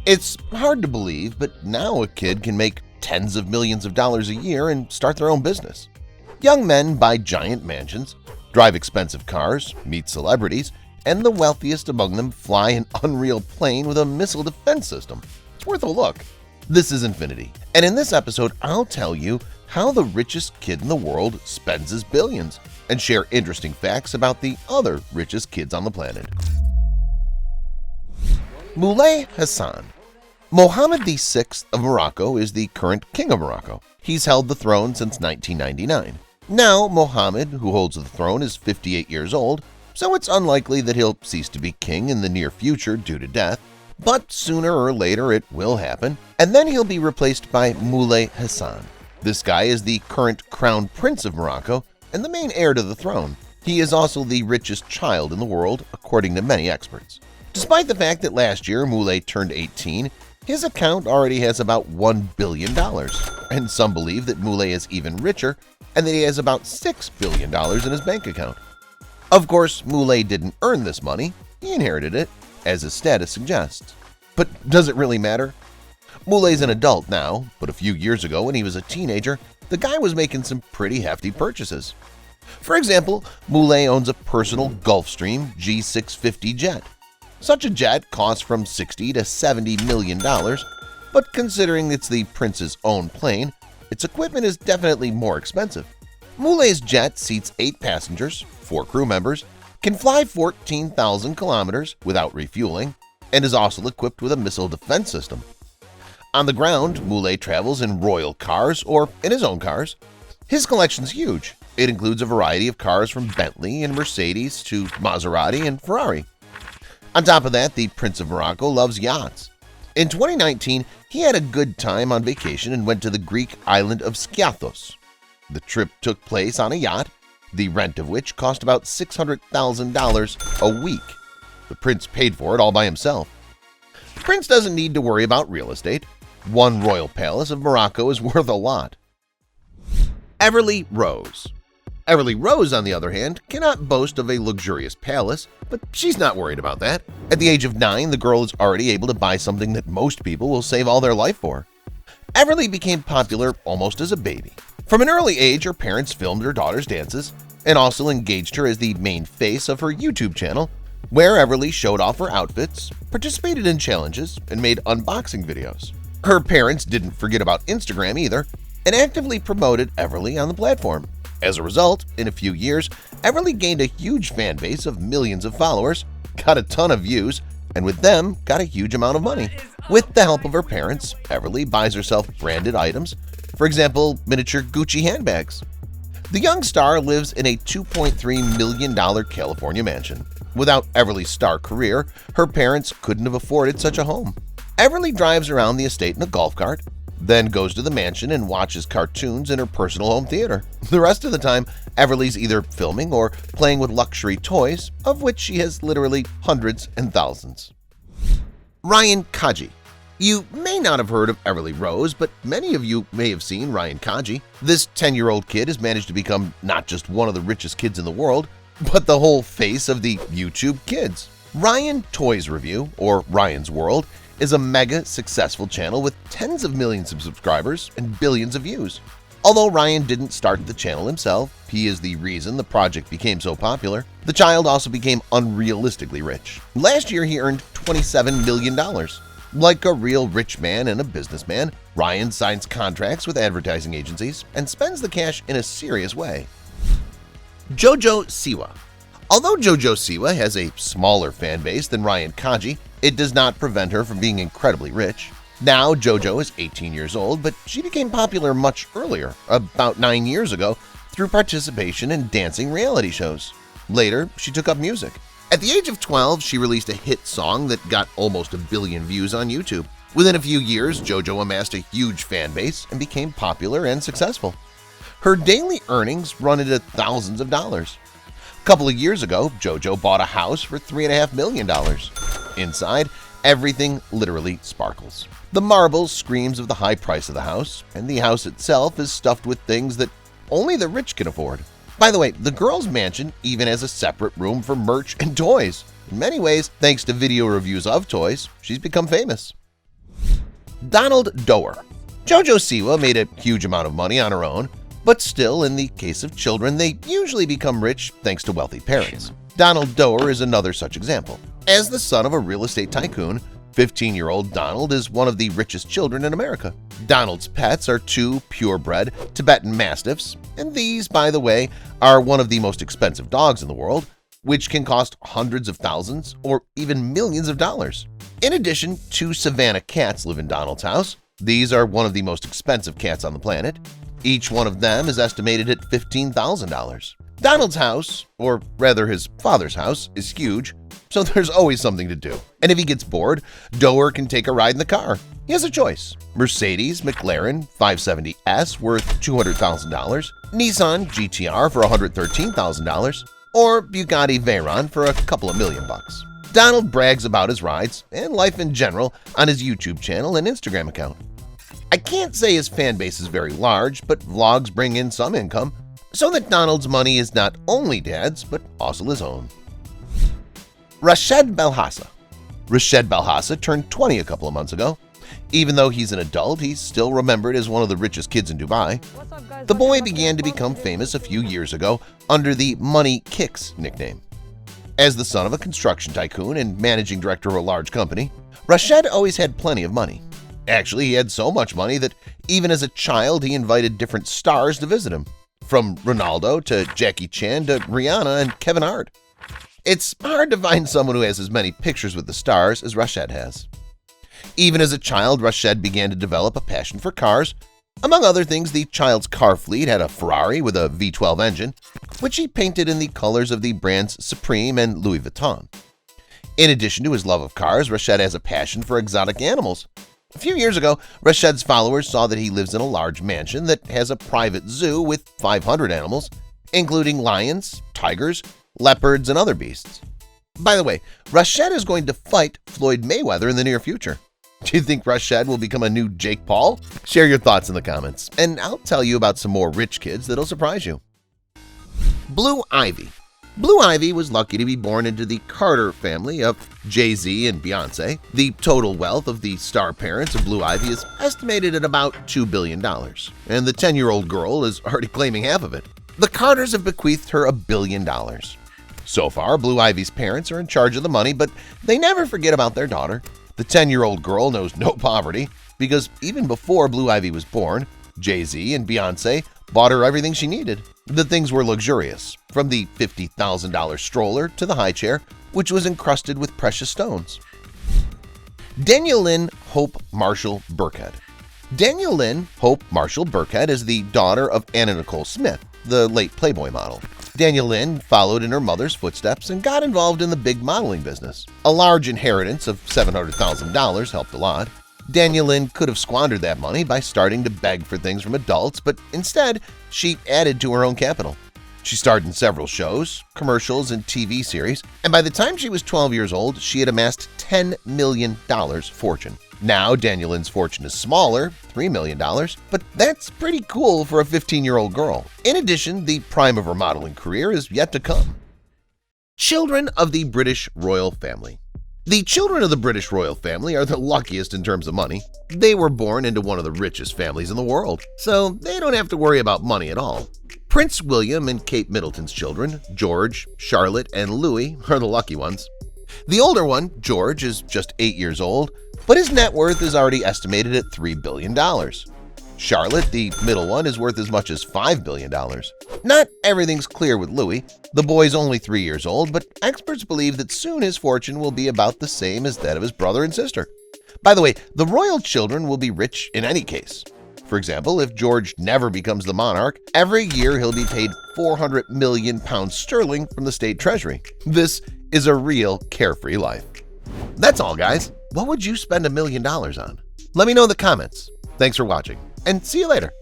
It's hard to believe, but now a kid can make tens of millions of dollars a year and start their own business. Young men buy giant mansions, drive expensive cars, meet celebrities, and the wealthiest among them fly an unreal plane with a missile defense system. It's worth a look. This is Infinity, and in this episode I'll tell you how the richest kid in the world spends his billions and share interesting facts about the other richest kids on the planet. Moulay Hassan. Mohammed VI of Morocco is the current king of Morocco. He's held the throne since 1999. Now Mohammed, who holds the throne, is 58 years old, so it's unlikely that he'll cease to be king in the near future due to death, but sooner or later it will happen, and then he'll be replaced by Moulay Hassan. This guy is the current crown prince of Morocco and the main heir to the throne. He is also the richest child in the world, according to many experts. Despite the fact that last year Moulay turned 18, his account already has about $1 billion, and some believe that Moulay is even richer and that he has about $6 billion in his bank account. Of course, Moulay didn't earn this money, he inherited it, as his status suggests. But does it really matter? Moulay's an adult now, but a few years ago when he was a teenager, the guy was making some pretty hefty purchases. For example, Moulay owns a personal Gulfstream G650 jet. Such a jet costs from $60 to $70 million, but considering it's the prince's own plane, its equipment is definitely more expensive. Moulay's jet seats 8 passengers, 4 crew members, can fly 14,000 kilometers without refueling, and is also equipped with a missile defense system. On the ground, Moulay travels in royal cars or in his own cars. His collection's huge. It includes a variety of cars from Bentley and Mercedes to Maserati and Ferrari. On top of that, the Prince of Morocco loves yachts. In 2019, he had a good time on vacation and went to the Greek island of Skiathos. The trip took place on a yacht, the rent of which cost about $600,000 a week. The prince paid for it all by himself. The prince doesn't need to worry about real estate. One royal palace of Morocco is worth a lot. Everly Rose. Everly Rose, on the other hand, cannot boast of a luxurious palace, but she's not worried about that. At the age of 9, the girl is already able to buy something that most people will save all their life for. Everly became popular almost as a baby. From an early age, her parents filmed her daughter's dances and also engaged her as the main face of her YouTube channel, where Everly showed off her outfits, participated in challenges, and made unboxing videos. Her parents didn't forget about Instagram either and actively promoted Everly on the platform. As a result, in a few years, Everly gained a huge fan base of millions of followers, got a ton of views, and with them, got a huge amount of money. With the help of her parents, Everly buys herself branded items, for example, miniature Gucci handbags. The young star lives in a $2.3 million California mansion. Without Everly's star career, her parents couldn't have afforded such a home. Everly drives around the estate in a golf cart, then goes to the mansion and watches cartoons in her personal home theater. The rest of the time, Everly's either filming or playing with luxury toys, of which she has literally hundreds and thousands. Ryan Kaji. You may not have heard of Everly Rose, but many of you may have seen Ryan Kaji. This 10-year-old kid has managed to become not just one of the richest kids in the world, but the whole face of the YouTube Kids. Ryan Toys Review, or Ryan's World, is a mega successful channel with tens of millions of subscribers and billions of views. Although Ryan didn't start the channel himself, he is the reason the project became so popular. The child also became unrealistically rich. Last year he earned $27 million. Like a real rich man and a businessman, Ryan signs contracts with advertising agencies and spends the cash in a serious way. Jojo Siwa. Although Jojo Siwa has a smaller fan base than Ryan Kaji, it does not prevent her from being incredibly rich. Now Jojo is 18 years old, but she became popular much earlier, about 9 years ago, through participation in dancing reality shows. Later, she took up music. At the age of 12, she released a hit song that got almost 1 billion views on YouTube. Within a few years, Jojo amassed a huge fan base and became popular and successful. Her daily earnings run into thousands of dollars. A couple of years ago, Jojo bought a house for $3.5 million. Inside, everything literally sparkles. The marble screams of the high price of the house, and the house itself is stuffed with things that only the rich can afford. By the way, the girl's mansion even has a separate room for merch and toys. In many ways, thanks to video reviews of toys, she's become famous. Donald Doerr. JoJo Siwa made a huge amount of money on her own, but still, in the case of children, they usually become rich thanks to wealthy parents. Donald Doerr is another such example. As the son of a real estate tycoon, 15-year-old Donald is one of the richest children in America. Donald's pets are two purebred Tibetan Mastiffs, and these, by the way, are one of the most expensive dogs in the world, which can cost hundreds of thousands or even millions of dollars. In addition, two Savannah cats live in Donald's house. These are one of the most expensive cats on the planet. Each one of them is estimated at $15,000. Donald's house, or rather his father's house, is huge, so there's always something to do. And if he gets bored, Doerr can take a ride in the car. He has a choice: Mercedes McLaren 570S worth $200,000, Nissan GTR for $113,000, or Bugatti Veyron for a couple of million bucks. Donald brags about his rides and life in general on his YouTube channel and Instagram account. I can't say his fan base is very large, but vlogs bring in some income, so that Donald's money is not only Dad's, but also his own. Richest Belhassa. Richest Belhassa turned 20 a couple of months ago. Even though he's an adult, he's still remembered as one of the richest kids in Dubai. The boy began to become famous a few years ago under the Money Kicks nickname. As the son of a construction tycoon and managing director of a large company, Richest always had plenty of money. Actually, he had so much money that even as a child he invited different stars to visit him, from Ronaldo to Jackie Chan to Rihanna and Kevin Hart. It's hard to find someone who has as many pictures with the stars as Richest has. Even as a child, Richest began to develop a passion for cars. Among other things, the child's car fleet had a Ferrari with a V12 engine, which he painted in the colors of the brands Supreme and Louis Vuitton. In addition to his love of cars, Richest has a passion for exotic animals. A few years ago, Richest's followers saw that he lives in a large mansion that has a private zoo with 500 animals, including lions, tigers, leopards, and other beasts. By the way, Richest is going to fight Floyd Mayweather in the near future. Do you think Richest will become a new Jake Paul? Share your thoughts in the comments, and I'll tell you about some more rich kids that'll surprise you. Blue Ivy. Blue Ivy was lucky to be born into the Carter family of Jay-Z and Beyonce. The total wealth of the star parents of Blue Ivy is estimated at about $2 billion, and the 10-year-old girl is already claiming half of it. The Carters have bequeathed her $1 billion. So far, Blue Ivy's parents are in charge of the money, but they never forget about their daughter. The 10-year-old girl knows no poverty because even before Blue Ivy was born, Jay-Z and Beyonce bought her everything she needed. The things were luxurious, from the $50,000 stroller to the high chair, which was encrusted with precious stones. Danielle Lynn Hope Marshall Burkhead. Danielle Lynn Hope Marshall Burkhead is the daughter of Anna Nicole Smith, the late Playboy model. Danielle Lynn followed in her mother's footsteps and got involved in the big modeling business. A large inheritance of $700,000 helped a lot. Danielle Lynn could have squandered that money by starting to beg for things from adults, but instead, she added to her own capital. She starred in several shows, commercials, and TV series, and by the time she was 12 years old, she had amassed $10 million fortune. Now, Danielle Lynn's fortune is smaller, $3 million, but that's pretty cool for a 15-year-old girl. In addition, the prime of her modeling career is yet to come. Children of the British royal family. The children of the British royal family are the luckiest in terms of money. They were born into one of the richest families in the world, so they don't have to worry about money at all. Prince William and Kate Middleton's children, George, Charlotte, and Louis, are the lucky ones. The older one, George, is just 8 years old, but his net worth is already estimated at $3 billion. Charlotte, the middle one, is worth as much as $5 billion. Not everything's clear with Louis. The boy's only 3 years old, but experts believe that soon his fortune will be about the same as that of his brother and sister. By the way, the royal children will be rich in any case. For example, if George never becomes the monarch, every year he'll be paid 400 million pounds sterling from the state treasury. This is a real carefree life. That's all, guys. What would you spend $1 million on? Let me know in the comments. Thanks for watching, and see you later.